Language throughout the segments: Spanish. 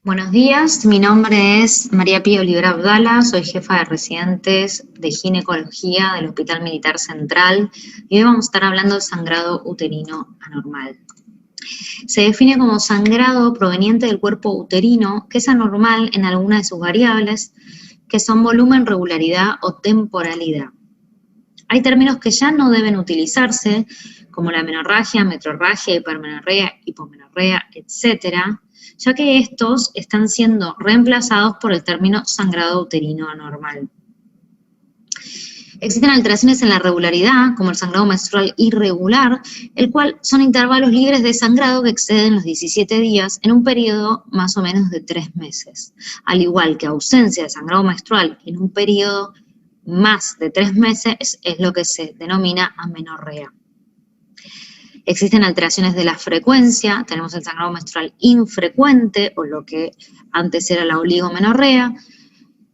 Buenos días, mi nombre es María Pía Olivera Abdala, soy jefa de residentes de ginecología del Hospital Militar Central y hoy vamos a estar hablando del sangrado uterino anormal. Se define como sangrado proveniente del cuerpo uterino que es anormal en alguna de sus variables, que son volumen, regularidad o temporalidad. Hay términos que ya no deben utilizarse, como la menorragia, metrorragia, hipermenorrea, hipomenorrea, etcétera, ya que estos están siendo reemplazados por el término sangrado uterino anormal. Existen alteraciones en la regularidad, como el sangrado menstrual irregular, el cual son intervalos libres de sangrado que exceden los 17 días en un periodo más o menos de 3 meses, al igual que ausencia de sangrado menstrual en un periodo más de 3 meses es lo que se denomina amenorrea. Existen alteraciones de la frecuencia, tenemos el sangrado menstrual infrecuente, o lo que antes era la oligomenorrea,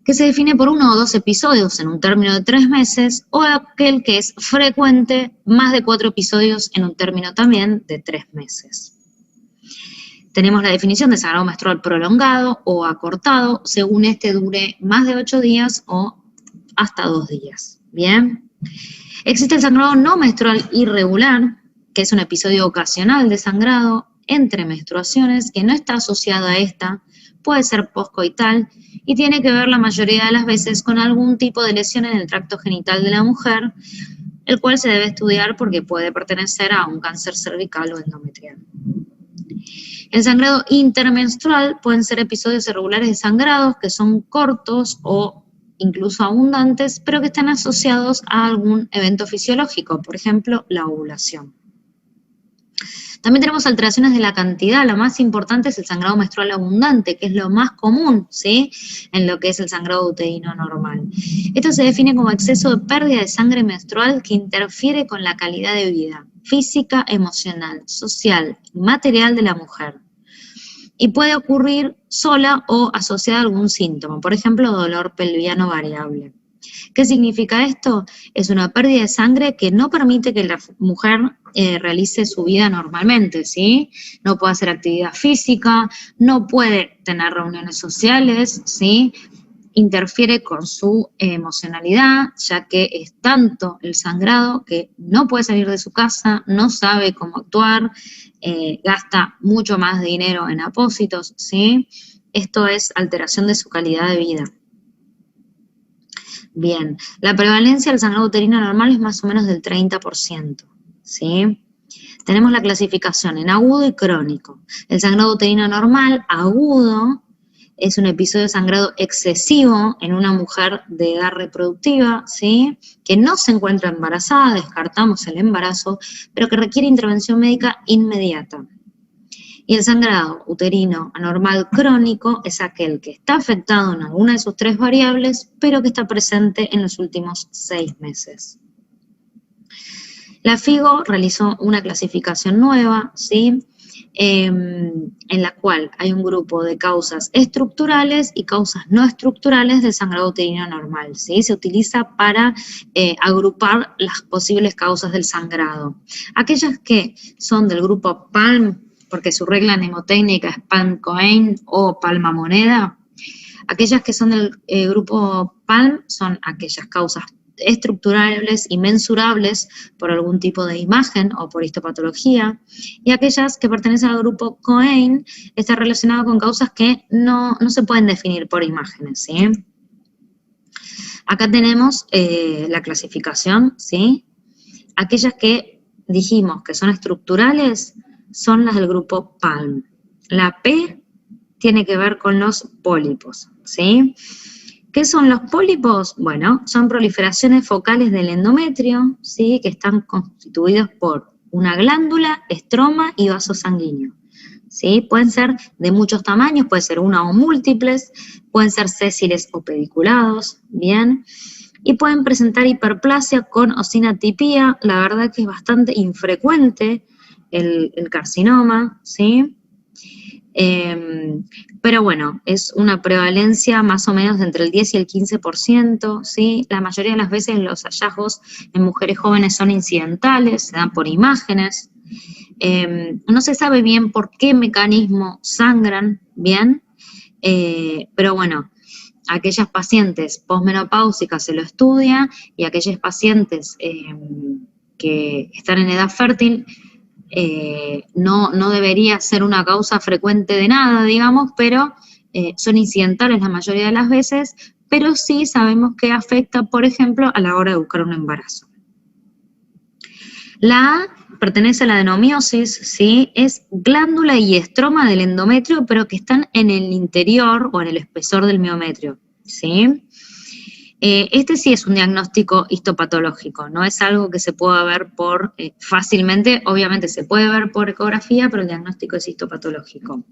que se define por 1 o 2 episodios en un término de 3 meses, o aquel que es frecuente, más de 4 episodios en un término también de 3 meses. Tenemos la definición de sangrado menstrual prolongado o acortado, según este dure más de 8 días o hasta 2 días. Bien. Existe el sangrado no menstrual irregular, que es un episodio ocasional de sangrado entre menstruaciones que no está asociado a esta, puede ser poscoital y tiene que ver la mayoría de las veces con algún tipo de lesión en el tracto genital de la mujer, el cual se debe estudiar porque puede pertenecer a un cáncer cervical o endometrial. El sangrado intermenstrual pueden ser episodios irregulares de sangrados que son cortos o incluso abundantes, pero que están asociados a algún evento fisiológico, por ejemplo, la ovulación. También tenemos alteraciones de la cantidad, la más importante es el sangrado menstrual abundante, que es lo más común, ¿sí?, en lo que es el sangrado uterino normal. Esto se define como exceso de pérdida de sangre menstrual que interfiere con la calidad de vida física, emocional, social y material de la mujer. Y puede ocurrir sola o asociada a algún síntoma, por ejemplo, dolor pelviano variable. ¿Qué significa esto? Es una pérdida de sangre que no permite que la mujer realice su vida normalmente, ¿sí? No puede hacer actividad física, no puede tener reuniones sociales, ¿sí? Interfiere con su emocionalidad, ya que es tanto el sangrado que no puede salir de su casa, no sabe cómo actuar, gasta mucho más dinero en apósitos, ¿sí? Esto es alteración de su calidad de vida. Bien, la prevalencia del sangrado uterino normal es más o menos del 30%, ¿sí? Tenemos la clasificación en agudo y crónico. El sangrado uterino normal, agudo, es un episodio de sangrado excesivo en una mujer de edad reproductiva, ¿sí?, que no se encuentra embarazada, descartamos el embarazo, pero que requiere intervención médica inmediata. Y el sangrado uterino anormal crónico es aquel que está afectado en alguna de sus 3 variables, pero que está presente en los últimos 6 meses. La FIGO realizó una clasificación nueva, ¿sí?, en la cual hay un grupo de causas estructurales y causas no estructurales del sangrado uterino anormal, ¿sí? Se utiliza para agrupar las posibles causas del sangrado. Aquellas que son del grupo PALM, porque su regla mnemotécnica es Palm-Cohen o palma-moneda, aquellas que son del grupo PALM son aquellas causas estructurables y mensurables por algún tipo de imagen o por histopatología, y aquellas que pertenecen al grupo Cohen están relacionadas con causas que no se pueden definir por imágenes, ¿sí? Acá tenemos la clasificación, ¿sí? Aquellas que dijimos que son estructurales son las del grupo PALM. La P tiene que ver con los pólipos, ¿sí? ¿Qué son los pólipos? Bueno, son proliferaciones focales del endometrio, ¿sí?, que están constituidos por una glándula, estroma y vaso sanguíneo, ¿sí? Pueden ser de muchos tamaños, puede ser una o múltiples, pueden ser sésiles o pediculados, ¿bien? Y pueden presentar hiperplasia con o sin atipía, la verdad que es bastante infrecuente el carcinoma, ¿sí? Pero bueno, es una prevalencia más o menos de entre el 10 y el 15%, ¿sí? La mayoría de las veces los hallazgos en mujeres jóvenes son incidentales, se dan por imágenes. No se sabe bien por qué mecanismo sangran, ¿bien? Pero bueno, aquellas pacientes posmenopáusicas se lo estudia y aquellas pacientes que están en edad fértil no debería ser una causa frecuente de nada, digamos, pero son incidentales la mayoría de las veces, pero sí sabemos que afecta, por ejemplo, a la hora de buscar un embarazo. La A pertenece a la adenomiosis, ¿sí? Es glándula y estroma del endometrio, pero que están en el interior o en el espesor del miometrio, ¿sí? Este sí es un diagnóstico histopatológico, no es algo que se pueda ver fácilmente, obviamente se puede ver por ecografía, pero el diagnóstico es histopatológico.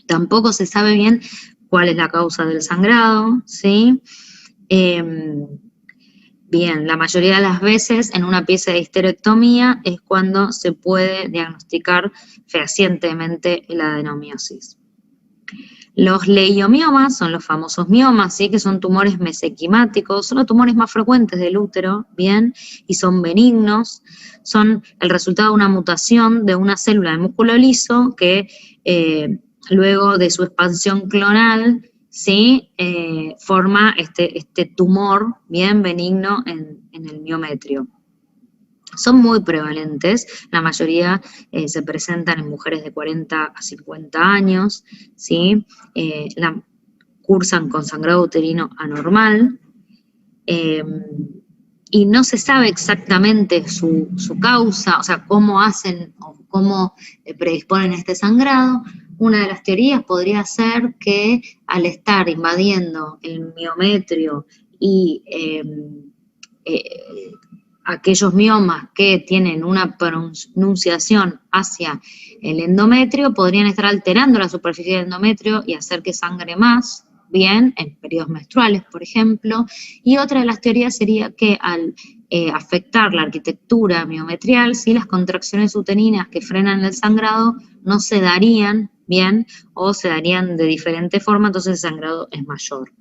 Tampoco se sabe bien cuál es la causa del sangrado, ¿sí? Bien, la mayoría de las veces en una pieza de histerectomía es cuando se puede diagnosticar fehacientemente la adenomiosis. Los leiomiomas son los famosos miomas, ¿sí? Que son tumores mesenquimáticos, son los tumores más frecuentes del útero, ¿bien? Y son benignos, son el resultado de una mutación de una célula de músculo liso que luego de su expansión clonal, ¿sí? Forma este tumor bien benigno en el miometrio. Son muy prevalentes, la mayoría se presentan en mujeres de 40 a 50 años, ¿sí? Cursan con sangrado uterino anormal, y no se sabe exactamente su causa, o sea, cómo hacen o cómo predisponen este sangrado. Una de las teorías podría ser que al estar invadiendo el miometrio y aquellos miomas que tienen una pronunciación hacia el endometrio podrían estar alterando la superficie del endometrio y hacer que sangre más, bien, en periodos menstruales, por ejemplo. Y otra de las teorías sería que al afectar la arquitectura miometrial, ¿sí? Las contracciones uterinas que frenan el sangrado no se darían bien o se darían de diferente forma, entonces el sangrado es mayor.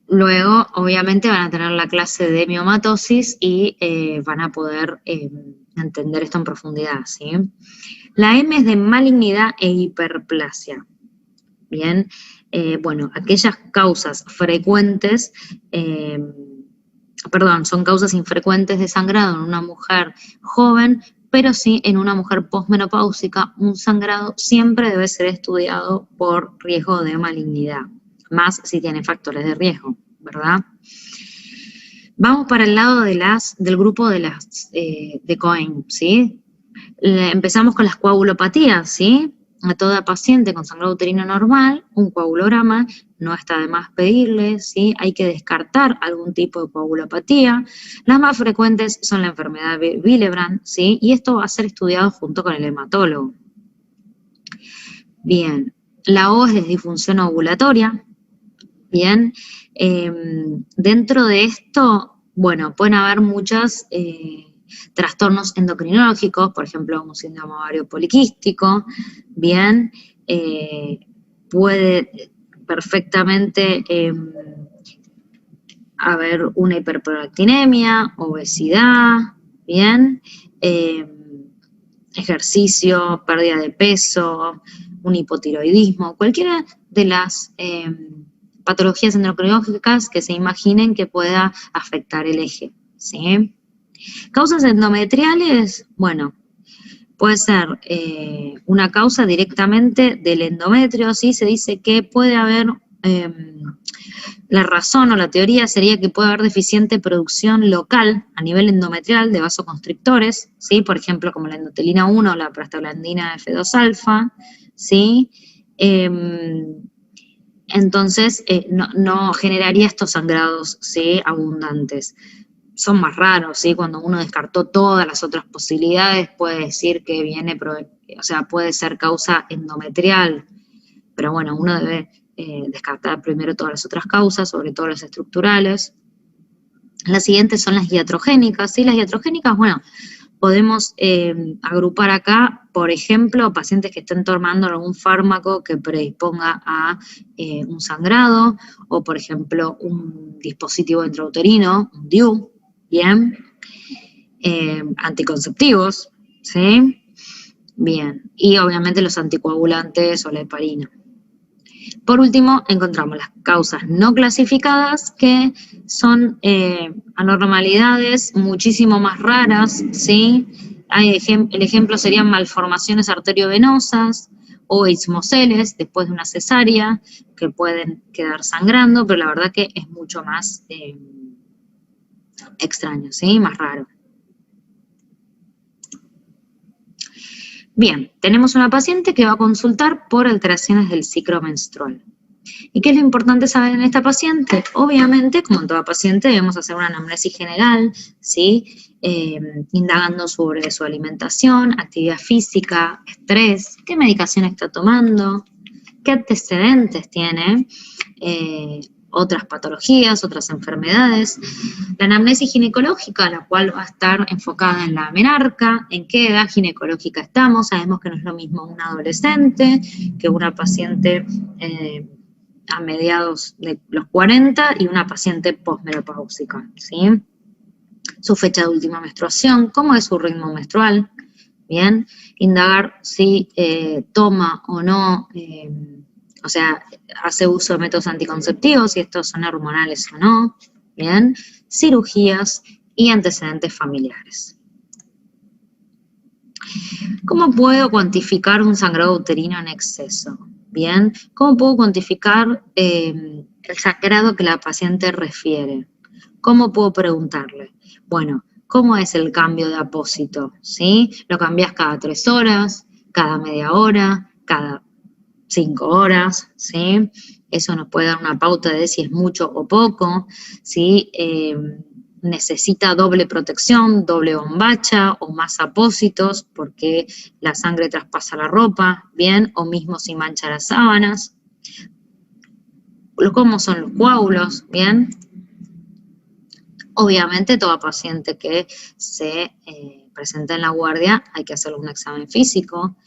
Luego, obviamente, van a tener la clase de miomatosis y van a poder entender esto en profundidad, ¿sí? La M es de malignidad e hiperplasia. Bien, bueno, aquellas causas frecuentes, son causas infrecuentes de sangrado en una mujer joven, pero sí en una mujer posmenopáusica, un sangrado siempre debe ser estudiado por riesgo de malignidad, más si tiene factores de riesgo, ¿verdad? Vamos para el lado del grupo de Cohen, ¿sí? Empezamos con las coagulopatías, ¿sí? A toda paciente con sangrado uterino normal, un coagulograma, no está de más pedirle, ¿sí? Hay que descartar algún tipo de coagulopatía. Las más frecuentes son la enfermedad de Willebrand, ¿sí? Y esto va a ser estudiado junto con el hematólogo. Bien, la O es de disfunción ovulatoria. Bien, dentro de esto, bueno, pueden haber muchos trastornos endocrinológicos, por ejemplo, un síndrome ovario poliquístico, bien, puede perfectamente haber una hiperprolactinemia, obesidad, bien, ejercicio, pérdida de peso, un hipotiroidismo, cualquiera de las patologías endocrinológicas que se imaginen que pueda afectar el eje, ¿sí? Causas endometriales, bueno, puede ser una causa directamente del endometrio, ¿sí? Se dice que puede haber, la razón o la teoría sería que puede haber deficiente producción local a nivel endometrial de vasoconstrictores, ¿sí? Por ejemplo, como la endotelina 1 o la prostaglandina F2-alfa, ¿sí? Entonces, no generaría estos sangrados, ¿sí? Abundantes. Son más raros, ¿sí? Cuando uno descartó todas las otras posibilidades, puede decir que puede ser causa endometrial, pero bueno, uno debe descartar primero todas las otras causas, sobre todo las estructurales. Las siguientes son las iatrogénicas, ¿sí? Las iatrogénicas, bueno, podemos agrupar acá, por ejemplo, pacientes que estén tomando algún fármaco que predisponga a un sangrado, o por ejemplo, un dispositivo intrauterino, un DIU, bien, anticonceptivos, ¿sí? Bien, y obviamente los anticoagulantes o la heparina. Por último, encontramos las causas no clasificadas, que son anormalidades muchísimo más raras, ¿sí? El ejemplo serían malformaciones arteriovenosas o ismoceles después de una cesárea, que pueden quedar sangrando, pero la verdad que es mucho más extraño, ¿sí? Más raro. Bien, tenemos una paciente que va a consultar por alteraciones del ciclo menstrual. ¿Y qué es lo importante saber en esta paciente? Obviamente, como en toda paciente, debemos hacer una anamnesis general, ¿sí? Indagando sobre su alimentación, actividad física, estrés, qué medicación está tomando, qué antecedentes tiene, otras patologías, otras enfermedades. La anamnesis ginecológica, la cual va a estar enfocada en la menarca, en qué edad ginecológica estamos. Sabemos que no es lo mismo un adolescente que una paciente a mediados de los 40 y una paciente posmenopáusica, ¿sí? Su fecha de última menstruación, cómo es su ritmo menstrual, ¿bien? Indagar si toma o no, o sea, hace uso de métodos anticonceptivos, si estos son hormonales o no, ¿bien? Cirugías y antecedentes familiares. ¿Cómo puedo cuantificar un sangrado uterino en exceso? Bien, ¿cómo puedo cuantificar el sangrado que la paciente refiere? ¿Cómo puedo preguntarle? Bueno, ¿cómo es el cambio de apósito? ¿Sí? ¿Lo cambias cada 3 horas, cada media hora, cada 5 horas? ¿Sí? Eso nos puede dar una pauta de si es mucho o poco, ¿sí? Necesita doble protección, doble bombacha o más apósitos porque la sangre traspasa la ropa, bien, o mismo si mancha las sábanas. ¿Cómo son los coágulos? Bien. Obviamente toda paciente que se presenta en la guardia hay que hacerle un examen físico.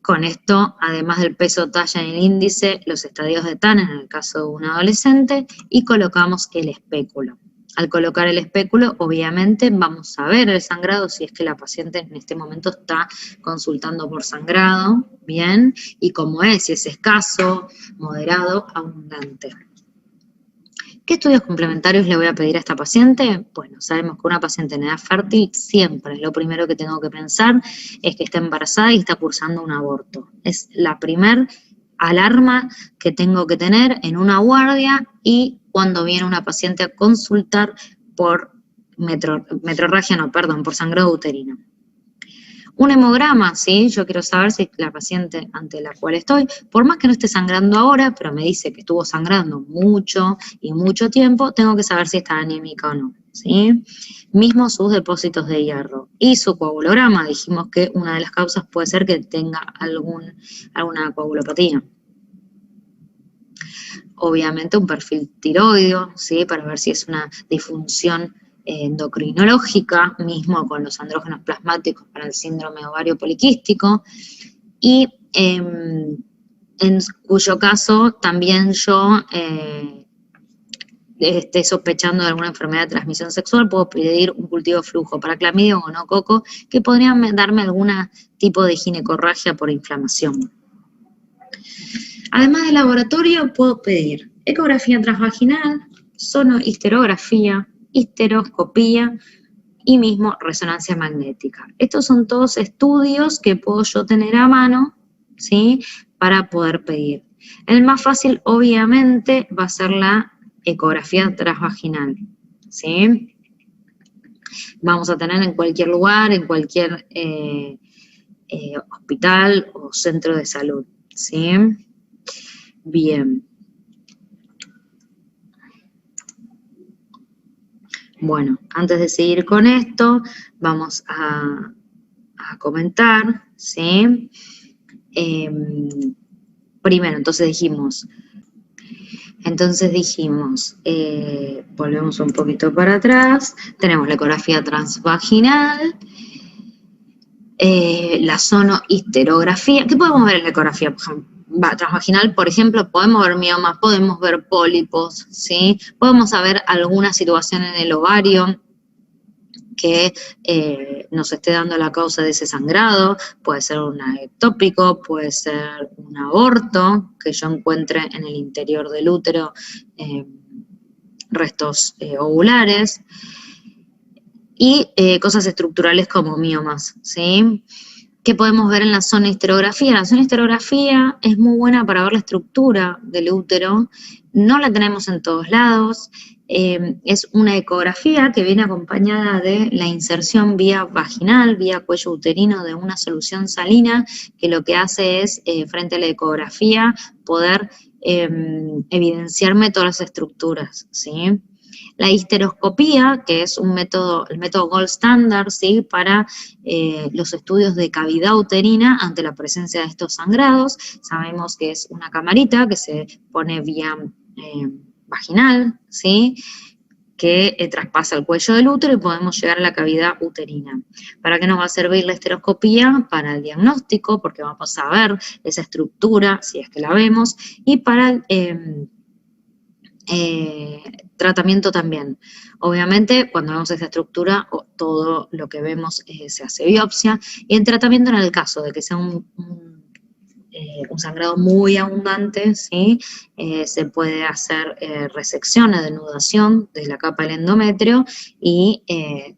Con esto, además del peso, talla y el índice, los estadios de TAN en el caso de un adolescente, y colocamos el espéculo. Al colocar el espéculo, obviamente vamos a ver el sangrado si es que la paciente en este momento está consultando por sangrado, bien, y cómo es, si es escaso, moderado, abundante. ¿Qué estudios complementarios le voy a pedir a esta paciente? Bueno, sabemos que una paciente en edad fértil siempre lo primero que tengo que pensar es que está embarazada y está cursando un aborto. Es la primer alarma que tengo que tener en una guardia y cuando viene una paciente a consultar por por sangrado uterino. Un hemograma, ¿sí? Yo quiero saber si la paciente ante la cual estoy, por más que no esté sangrando ahora, pero me dice que estuvo sangrando mucho y mucho tiempo, tengo que saber si está anémica o no, ¿sí? Mismo sus depósitos de hierro. Y su coagulograma, dijimos que una de las causas puede ser que tenga alguna coagulopatía. Obviamente un perfil tiroideo, ¿sí? Para ver si es una disfunción endocrinológica, mismo con los andrógenos plasmáticos para el síndrome ovario poliquístico, y en cuyo caso también yo esté sospechando de alguna enfermedad de transmisión sexual, puedo pedir un cultivo de flujo para clamidia o gonococo, que podrían darme algún tipo de ginecorragia por inflamación. Además del laboratorio, puedo pedir ecografía transvaginal, sonohisterografía, histeroscopía y mismo resonancia magnética. Estos son todos estudios que puedo yo tener a mano, ¿sí? Para poder pedir. El más fácil, obviamente, va a ser la ecografía transvaginal, ¿sí? Vamos a tener en cualquier lugar, en cualquier hospital o centro de salud, ¿sí? Bien. Bueno, antes de seguir con esto, vamos a comentar, ¿sí? Primero, entonces dijimos, volvemos un poquito para atrás, tenemos la ecografía transvaginal, la sonohisterografía. ¿Qué podemos ver en la ecografía transvaginal? Por ejemplo, podemos ver miomas, podemos ver pólipos, ¿sí? Podemos saber alguna situación en el ovario, que nos esté dando la causa de ese sangrado, puede ser un ectópico, puede ser un aborto, que yo encuentre en el interior del útero restos ovulares, y cosas estructurales como miomas, ¿sí? ¿Qué podemos ver en la soniohisterografía? La soniohisterografía es muy buena para ver la estructura del útero, no la tenemos en todos lados, es una ecografía que viene acompañada de la inserción vía vaginal, vía cuello uterino de una solución salina, que lo que hace es, frente a la ecografía, poder evidenciarme todas las estructuras, ¿sí? La histeroscopía, que es un método, el método gold standard, ¿sí? Para los estudios de cavidad uterina ante la presencia de estos sangrados. Sabemos que es una camarita que se pone vía vaginal, ¿sí? Que traspasa el cuello del útero y podemos llegar a la cavidad uterina. ¿Para qué nos va a servir la histeroscopía? Para el diagnóstico, porque vamos a ver esa estructura, si es que la vemos, y para tratamiento también. Obviamente, cuando vemos esa estructura, todo lo que vemos se hace biopsia, y el tratamiento en el caso de que sea un sangrado muy abundante, ¿sí? Se puede hacer resección, denudación de la capa del endometrio y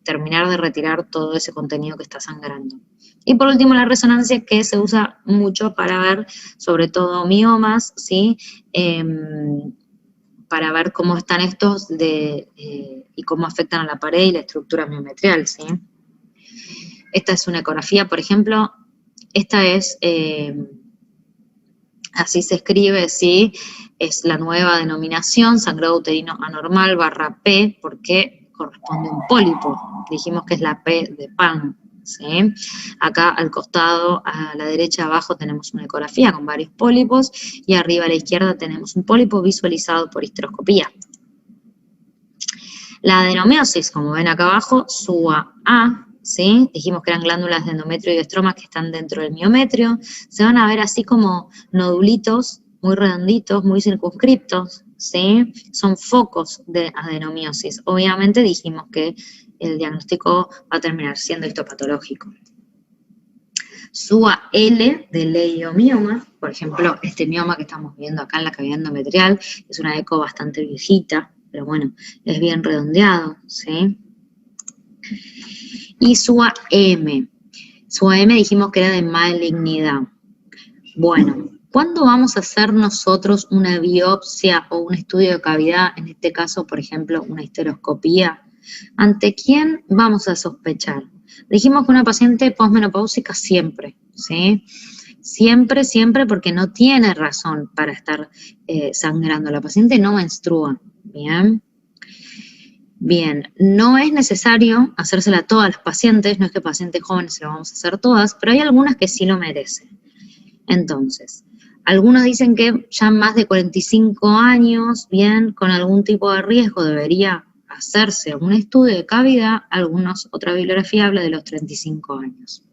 terminar de retirar todo ese contenido que está sangrando. Y por último, la resonancia, que se usa mucho para ver, sobre todo, miomas, ¿sí? Para ver cómo están estos y cómo afectan a la pared y la estructura miometrial, ¿sí? Esta es una ecografía, por ejemplo, esta es, así se escribe, ¿sí? Es la nueva denominación, sangrado uterino anormal /P, porque corresponde a un pólipo. Dijimos que es la P de pan, ¿sí? Acá al costado, a la derecha abajo, tenemos una ecografía con varios pólipos, y arriba a la izquierda tenemos un pólipo visualizado por histeroscopía. La adenomiosis, como ven acá abajo, SUA-A, ¿sí? Dijimos que eran glándulas de endometrio y de estromas que están dentro del miometrio. Se van a ver así como nodulitos muy redonditos, muy circunscriptos, ¿sí? Son focos de adenomiosis. Obviamente dijimos que el diagnóstico va a terminar siendo histopatológico. SUA-L de leiomioma, por ejemplo, este mioma que estamos viendo acá en la cavidad endometrial, es una eco bastante viejita, pero bueno, es bien redondeado, ¿sí? Y SUA-M. SUA-M dijimos que era de malignidad. Bueno, ¿cuándo vamos a hacer nosotros una biopsia o un estudio de cavidad? En este caso, por ejemplo, una histeroscopía. ¿Ante quién vamos a sospechar? Dijimos que una paciente posmenopáusica siempre, ¿sí? Siempre, siempre, porque no tiene razón para estar sangrando. La paciente no menstrua, ¿bien? Bien, no es necesario hacérsela a todas las pacientes, no es que pacientes jóvenes se lo vamos a hacer todas, pero hay algunas que sí lo merecen. Entonces, algunos dicen que ya más de 45 años, bien, con algún tipo de riesgo debería hacerse un estudio de cavidad, otra bibliografía habla de los 35 años.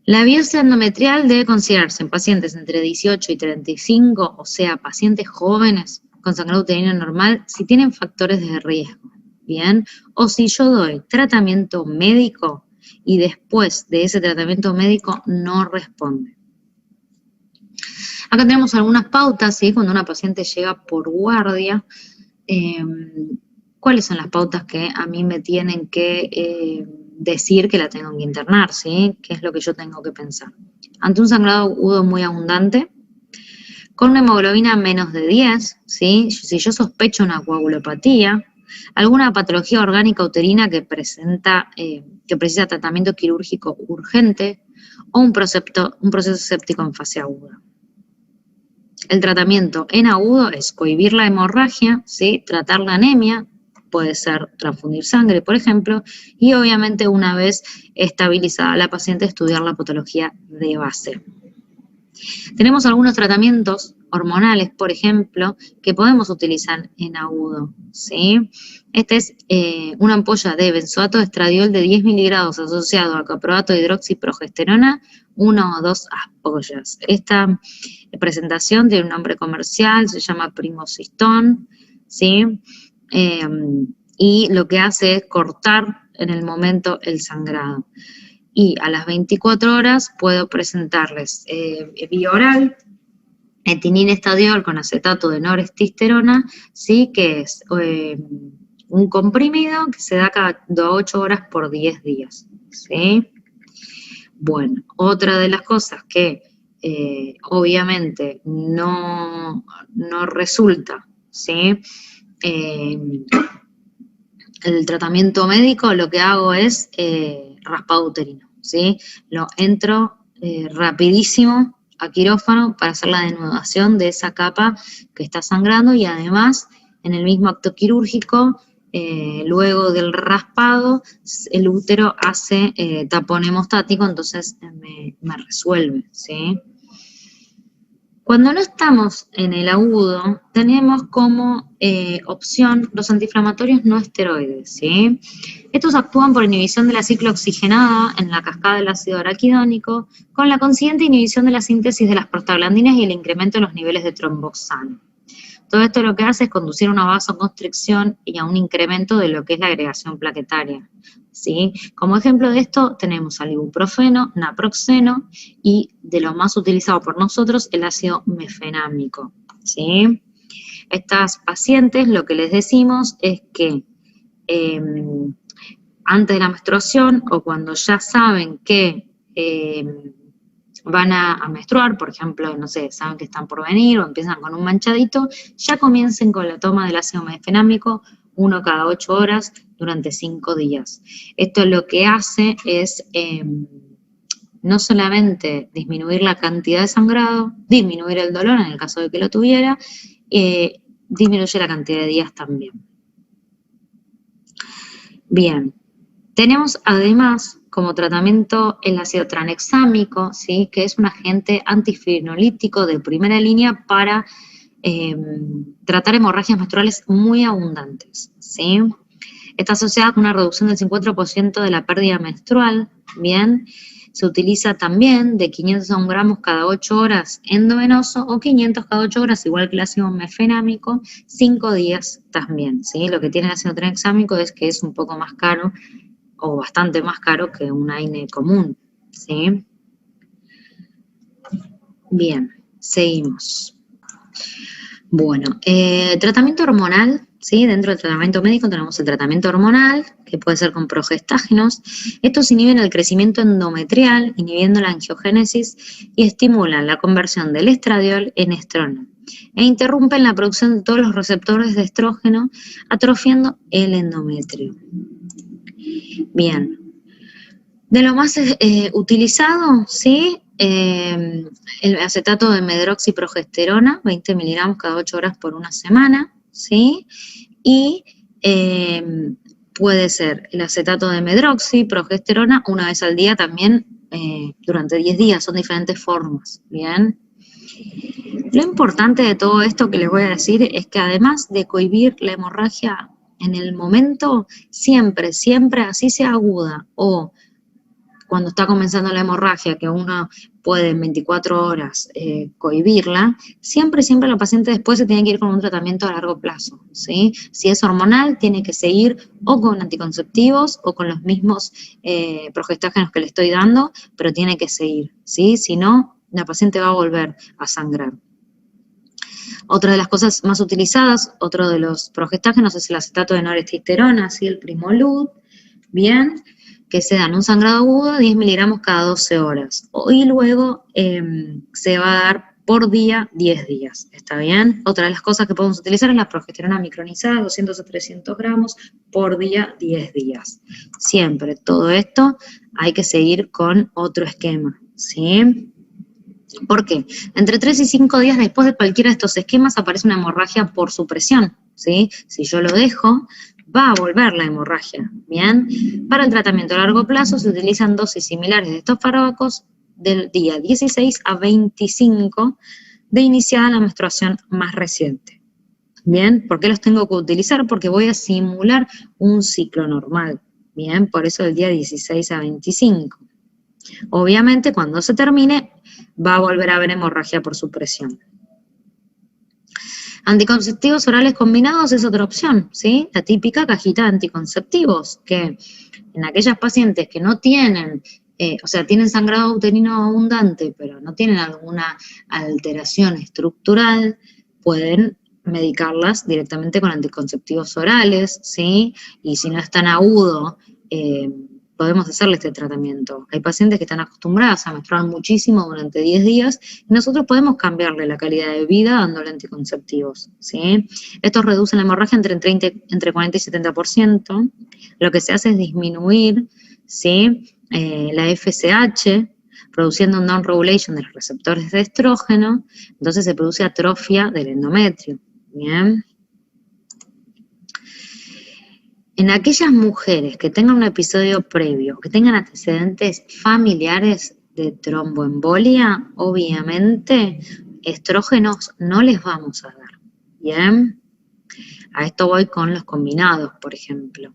La biopsia endometrial debe considerarse en pacientes entre 18 y 35, o sea, pacientes jóvenes con sangrado uterino normal, si tienen factores de riesgo, ¿bien? O si yo doy tratamiento médico y después de ese tratamiento médico no responde. Acá tenemos algunas pautas, ¿sí? Cuando una paciente llega por guardia, ¿cuáles son las pautas que a mí me tienen que decir que la tengo que internar, ¿sí? ¿Qué es lo que yo tengo que pensar? Ante un sangrado agudo muy abundante, con una hemoglobina menos de 10, ¿sí? Si yo sospecho una coagulopatía, alguna patología orgánica uterina que precisa tratamiento quirúrgico urgente, o un proceso séptico en fase aguda. El tratamiento en agudo es cohibir la hemorragia, ¿sí? Tratar la anemia, puede ser transfundir sangre, por ejemplo, y obviamente una vez estabilizada la paciente, estudiar la patología de base. Tenemos algunos tratamientos hormonales, por ejemplo, que podemos utilizar en agudo, ¿sí? Este es una ampolla de benzoato de estradiol de 10 miligramos asociado a caproato de hidroxiprogesterona, 1 o 2 ampollas. Esta presentación tiene un nombre comercial, se llama Primosistón, ¿sí? y lo que hace es cortar en el momento el sangrado. Y a las 24 horas puedo presentarles vía oral etinine-estadiol con acetato de norestesterona, ¿sí? Que es un comprimido que se da cada 8 horas por 10 días, ¿sí? Bueno, otra de las cosas que obviamente no resulta, ¿sí? El tratamiento médico lo que hago es raspado uterino, ¿sí? Lo entro rapidísimo a quirófano para hacer la denudación de esa capa que está sangrando y además en el mismo acto quirúrgico, luego del raspado, el útero hace tapón hemostático, entonces me resuelve, ¿sí? Cuando no estamos en el agudo, tenemos como opción los antiinflamatorios no esteroides, ¿sí? Estos actúan por inhibición de la ciclooxigenada en la cascada del ácido araquidónico, con la consiguiente inhibición de la síntesis de las prostaglandinas y el incremento de los niveles de tromboxano. Todo esto lo que hace es conducir a una vasoconstricción y a un incremento de lo que es la agregación plaquetaria, ¿sí? Como ejemplo de esto tenemos al ibuprofeno, naproxeno y de lo más utilizado por nosotros el ácido mefenámico, ¿sí? Estas pacientes lo que les decimos es que antes de la menstruación o cuando ya saben que van a menstruar, por ejemplo, no sé, saben que están por venir o empiezan con un manchadito, ya comiencen con la toma del ácido mefenámico 1 cada 8 horas durante 5 días. Esto lo que hace es no solamente disminuir la cantidad de sangrado, disminuir el dolor en el caso de que lo tuviera, disminuye la cantidad de días también. Bien, tenemos además como tratamiento el ácido tranexámico, ¿sí? Que es un agente antifibrinolítico de primera línea para tratar hemorragias menstruales muy abundantes, ¿sí? Está asociada con una reducción del 50% de la pérdida menstrual, ¿bien? Se utiliza también de 500 a 1 gramos cada 8 horas endovenoso o 500 cada 8 horas, igual que el ácido mefenámico, 5 días también, ¿sí? Lo que tiene el ácido tranexámico es que es un poco más caro o bastante más caro que un AINE común, ¿sí? Bien, seguimos. Bueno, tratamiento hormonal, ¿sí? Dentro del tratamiento médico tenemos el tratamiento hormonal, que puede ser con progestágenos. Estos inhiben el crecimiento endometrial, inhibiendo la angiogénesis y estimulan la conversión del estradiol en estrona e interrumpen la producción de todos los receptores de estrógeno, atrofiando el endometrio. Bien, de lo más utilizado, ¿sí? El acetato de medroxiprogesterona, 20 miligramos cada 8 horas por una semana, ¿sí? Y puede ser el acetato de medroxiprogesterona una vez al día también durante 10 días, son diferentes formas, ¿bien? Lo importante de todo esto que les voy a decir es que además de cohibir la hemorragia en el momento, siempre, así sea aguda o cuando está comenzando la hemorragia, que uno puede en 24 horas cohibirla, siempre la paciente después se tiene que ir con un tratamiento a largo plazo, ¿sí? Si es hormonal, tiene que seguir o con anticonceptivos o con los mismos progestágenos que le estoy dando, pero tiene que seguir, ¿sí? Si no, la paciente va a volver a sangrar. Otra de las cosas más utilizadas, otro de los progestágenos es el acetato de norestesterona, ¿sí? El Primolud, bien, que se dan un sangrado agudo, 10 miligramos cada 12 horas. Y luego se va a dar por día 10 días, ¿está bien? Otra de las cosas que podemos utilizar es la progesterona micronizada, 200 a 300 gramos por día, 10 días. Siempre, todo esto hay que seguir con otro esquema, ¿sí? ¿Por qué? Entre 3 y 5 días después de cualquiera de estos esquemas aparece una hemorragia por supresión, ¿sí? Si yo lo dejo, va a volver la hemorragia, ¿bien? Para el tratamiento a largo plazo se utilizan dosis similares de estos fármacos del día 16 a 25 de iniciada la menstruación más reciente, ¿bien? ¿Por qué los tengo que utilizar? Porque voy a simular un ciclo normal, ¿bien? Por eso del día 16 a 25. Obviamente, cuando se termine, va a volver a haber hemorragia por supresión. Anticonceptivos orales combinados es otra opción, ¿sí? La típica cajita de anticonceptivos, que en aquellas pacientes que no tienen, o sea, tienen sangrado uterino abundante, pero no tienen alguna alteración estructural, pueden medicarlas directamente con anticonceptivos orales, ¿sí? Y si no es tan agudo, podemos hacerle este tratamiento. Hay pacientes que están acostumbradas a menstruar muchísimo durante 10 días y nosotros podemos cambiarle la calidad de vida dándole anticonceptivos, ¿sí? Estos reducen la hemorragia entre 40 y 70%. Lo que se hace es disminuir, ¿sí? La FSH, produciendo un down-regulation de los receptores de estrógeno, entonces se produce atrofia del endometrio, ¿bien? En aquellas mujeres que tengan un episodio previo, que tengan antecedentes familiares de tromboembolia, obviamente estrógenos no les vamos a dar, ¿bien? A esto voy con los combinados, por ejemplo.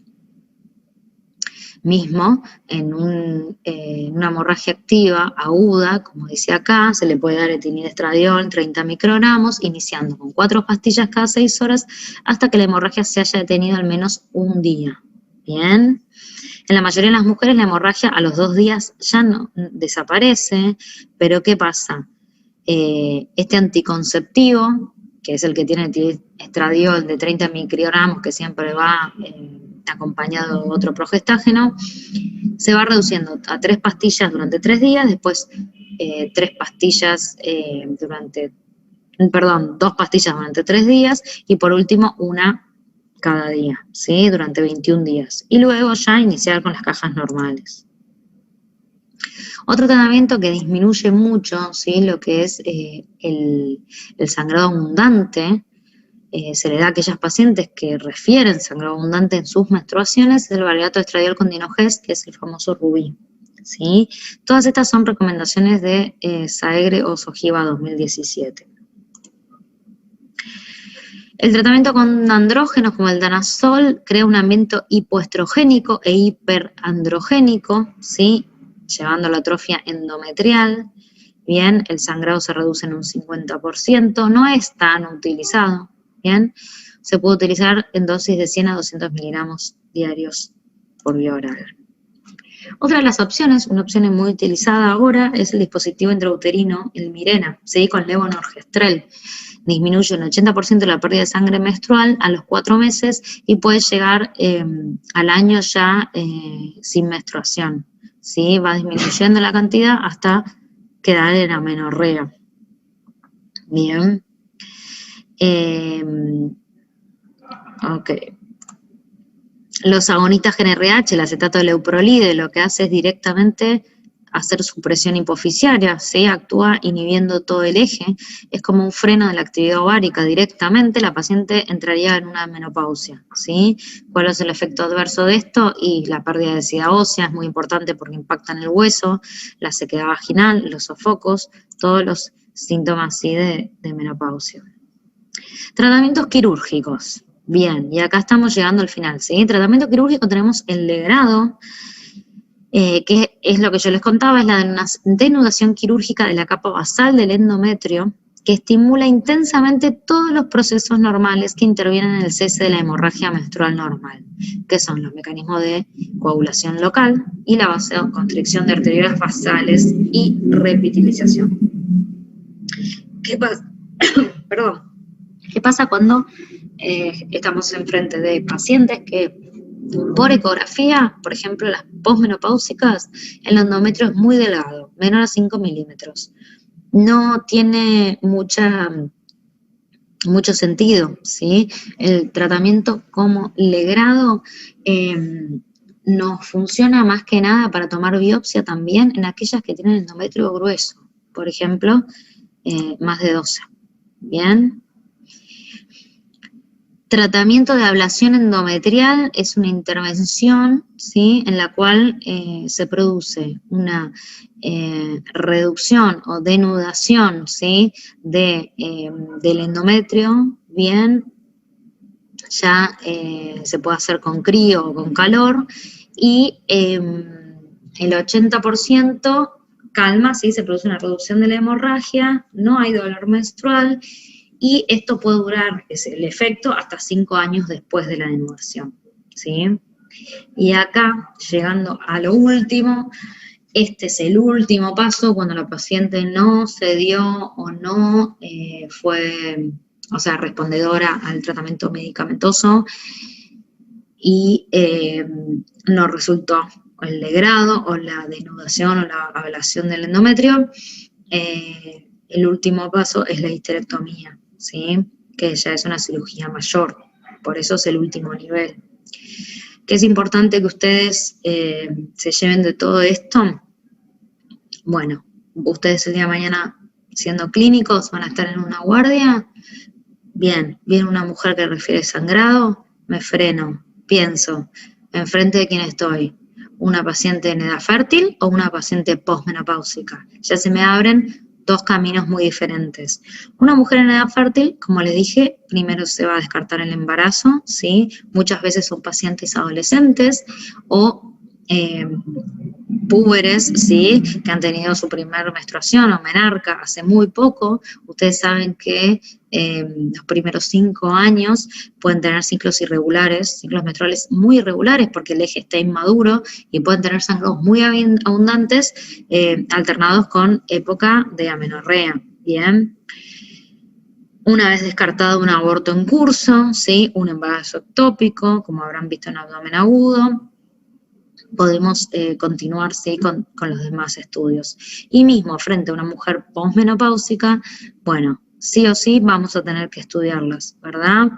Mismo, en una hemorragia activa aguda, como dice acá, se le puede dar etinidestradiol 30 microgramos, iniciando con 4 pastillas cada 6 horas hasta que la hemorragia se haya detenido al menos un día. Bien. En la mayoría de las mujeres la hemorragia a los 2 días ya no desaparece, pero ¿qué pasa? Este anticonceptivo, que es el que tiene estradiol de 30 microgramos, que siempre va acompañado de otro progestágeno, se va reduciendo a 3 pastillas durante 3 días, después 2 pastillas durante 3 días, y por último una cada día, ¿sí? Durante 21 días. Y luego ya iniciar con las cajas normales. Otro tratamiento que disminuye mucho, ¿sí? Lo que es el sangrado abundante, se le da a aquellas pacientes que refieren sangrado abundante en sus menstruaciones, es el valgato de estradiol con Dinogest, que es el famoso Rubí, ¿sí? Todas estas son recomendaciones de Saegre o Sojiva 2017. El tratamiento con andrógenos como el danazol crea un ambiente hipoestrogénico e hiperandrogénico, ¿sí? Llevando a la atrofia endometrial. Bien, el sangrado se reduce en un 50%, no es tan utilizado, bien, se puede utilizar en dosis de 100 a 200 miligramos diarios por vía oral. Otra de las opciones, una opción muy utilizada ahora, es el dispositivo intrauterino, el Mirena, ¿sí? Con levonorgestrel. Disminuye un 80% la pérdida de sangre menstrual a los 4 meses y puede llegar al año ya sin menstruación, ¿sí? Va disminuyendo la cantidad hasta quedar en amenorrea. Bien. Ok. Los agonistas GnRH, el acetato de leuprolide, lo que hace es directamente hacer supresión hipoficiaria, ¿sí? Actúa inhibiendo todo el eje, es como un freno de la actividad ovárica directamente, la paciente entraría en una menopausia, ¿sí? ¿Cuál es el efecto adverso de esto? Y la pérdida de densidad ósea es muy importante porque impacta en el hueso, la sequedad vaginal, los sofocos, todos los síntomas, ¿sí? de menopausia. Tratamientos quirúrgicos. Bien, y acá estamos llegando al final, ¿sí? Tratamiento quirúrgico tenemos el legrado, que es lo que yo les contaba, es la denudación quirúrgica de la capa basal del endometrio, que estimula intensamente todos los procesos normales que intervienen en el cese de la hemorragia menstrual normal, que son los mecanismos de coagulación local y la vasoconstricción de arteriolas basales y repitilización. ¿Qué pasa? Perdón. ¿Qué pasa cuando estamos enfrente de pacientes que por ecografía, por ejemplo, las posmenopáusicas, el endometrio es muy delgado, menor a 5 milímetros? No tiene mucho sentido, ¿sí? El tratamiento como legrado nos funciona más que nada para tomar biopsia también en aquellas que tienen endometrio grueso, por ejemplo, más de 12. ¿Bien? Tratamiento de ablación endometrial es una intervención, ¿sí? En la cual se produce una reducción o denudación, ¿sí? del endometrio, bien, ya se puede hacer con crío o con calor, y el 80% calma, ¿sí? Se produce una reducción de la hemorragia, no hay dolor menstrual, y esto puede durar, es el efecto, hasta 5 años después de la denudación, ¿sí? Y acá, llegando a lo último, este es el último paso cuando la paciente no cedió o no fue, o sea, respondedora al tratamiento medicamentoso y no resultó el degrado o la denudación o la ablación del endometrio. El último paso es la histerectomía, ¿sí? Que ya es una cirugía mayor, por eso es el último nivel. ¿Qué es importante que ustedes se lleven de todo esto? Bueno, ustedes el día de mañana, siendo clínicos, van a estar en una guardia. Bien, viene una mujer que refiere sangrado, me freno, pienso, ¿enfrente de quién estoy? ¿Una paciente en edad fértil o una paciente posmenopáusica? Ya se me abren dos caminos muy diferentes. Una mujer en edad fértil, como les dije, primero se va a descartar el embarazo, ¿sí? Muchas veces son pacientes adolescentes o púberes, ¿sí? Que han tenido su primera menstruación o menarca hace muy poco. Ustedes saben que los primeros 5 años pueden tener ciclos irregulares, ciclos menstruales muy irregulares porque el eje está inmaduro y pueden tener sangrados muy abundantes alternados con época de amenorrea, ¿bien? Una vez descartado un aborto en curso, ¿sí? Un embarazo ectópico, como habrán visto en abdomen agudo, podemos continuar, ¿sí? con los demás estudios. Y mismo frente a una mujer posmenopáusica, bueno, sí o sí vamos a tener que estudiarlas, ¿verdad?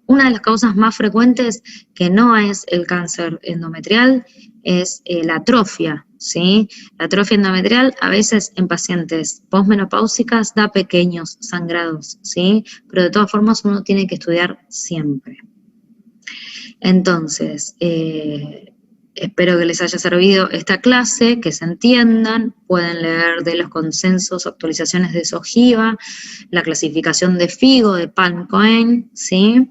Una de las causas más frecuentes, que no es el cáncer endometrial, es la atrofia, ¿sí? La atrofia endometrial a veces en pacientes posmenopáusicas da pequeños sangrados, ¿sí? Pero de todas formas uno tiene que estudiar siempre. Entonces, espero que les haya servido esta clase, que se entiendan, pueden leer de los consensos o actualizaciones de SOGIVA, la clasificación de FIGO, de Palm-Cohen, ¿sí?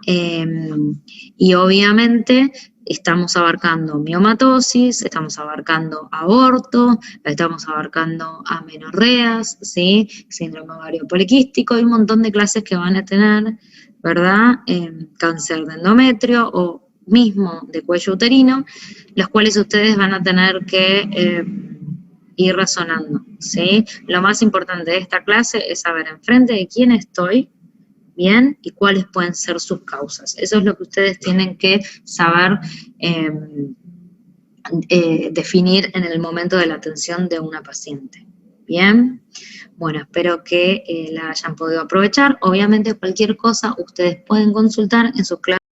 Y obviamente estamos abarcando miomatosis, estamos abarcando aborto, estamos abarcando amenorreas, ¿sí? Síndrome ovario poliquístico y un montón de clases que van a tener, ¿verdad? Cáncer de endometrio o mismo de cuello uterino, los cuales ustedes van a tener que ir razonando, ¿sí? Lo más importante de esta clase es saber enfrente de quién estoy, ¿bien? Y cuáles pueden ser sus causas. Eso es lo que ustedes tienen que saber definir en el momento de la atención de una paciente, ¿bien? Bueno, espero que la hayan podido aprovechar. Obviamente cualquier cosa ustedes pueden consultar en sus clases.